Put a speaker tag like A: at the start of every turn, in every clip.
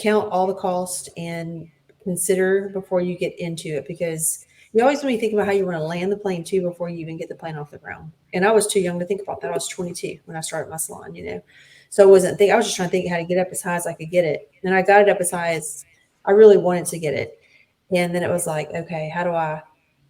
A: count all the costs and consider before you get into it, because you always want to think about how you want to land the plane too before you even get the plane off the ground. And I was too young to think about that. I was 22 when I started my salon. So I was just trying to think how to get up as high as I could get it. And I got it up as high as I really wanted to get it. And then it was like, okay, how do I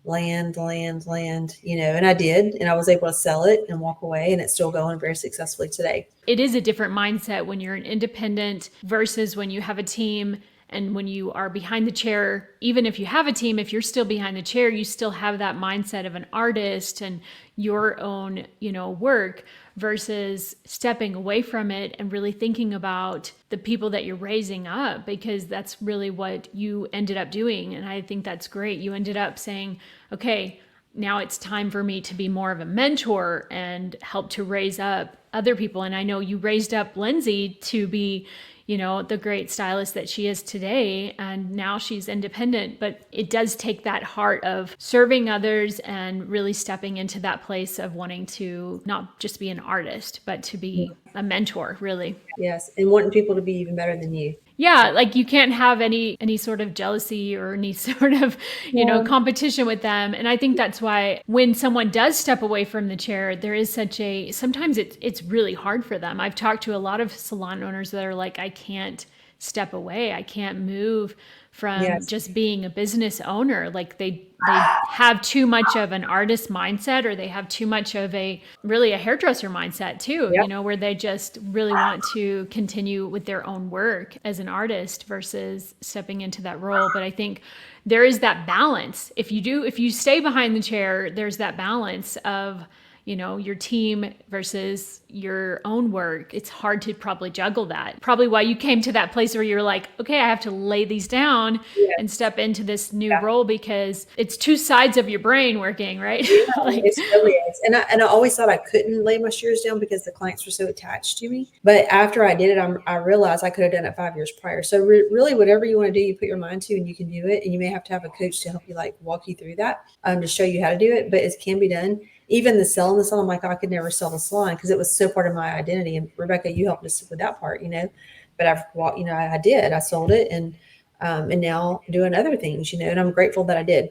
A: land, and I did, and I was able to sell it and walk away, and it's still going very successfully today.
B: It is a different mindset when you're an independent versus when you have a team. And when you are behind the chair, even if you have a team, if you're still behind the chair, you still have that mindset of an artist and your own, work, versus stepping away from it and really thinking about the people that you're raising up, because that's really what you ended up doing. And I think that's great. You ended up saying, okay, now it's time for me to be more of a mentor and help to raise up other people. And I know you raised up Lindsay to be, the great stylist that she is today. And now she's independent, but it does take that heart of serving others and really stepping into that place of wanting to not just be an artist, but to be a mentor, really.
A: Yes, and wanting people to be even better than you.
B: Yeah, like you can't have any sort of jealousy or any sort of,
A: Yeah.
B: competition with them. And I think that's why when someone does step away from the chair, there is sometimes it's really hard for them. I've talked to a lot of salon owners that are like, I can't step away. I can't move from
A: Yes.
B: just being a business owner. Like they have too much of an artist mindset, or they have too much of a hairdresser mindset too,
A: Yep.
B: where they just really want to continue with their own work as an artist versus stepping into that role. But I think there is that balance. If you stay behind the chair, there's that balance of, your team versus your own work. It's hard to probably juggle that. Probably why you came to that place where you're like, okay, I have to lay these down and
A: Yes.
B: step into this new
A: Yeah.
B: role, because it's two sides of your brain working, right?
A: Yeah,
B: Like,
A: it really is. And I always thought I couldn't lay my shears down because the clients were so attached to me. But after I did it, I realized I could have done it 5 years prior. So really, whatever you want to do, you put your mind to, and you can do it. And you may have to have a coach to help you, like walk you through that, to show you how to do it. But it can be done. Even the selling the salon, I'm like, I could never sell the salon because it was so part of my identity. And Rebecca, you helped us with that part. But I did. I sold it, and now doing other things, and I'm grateful that I did.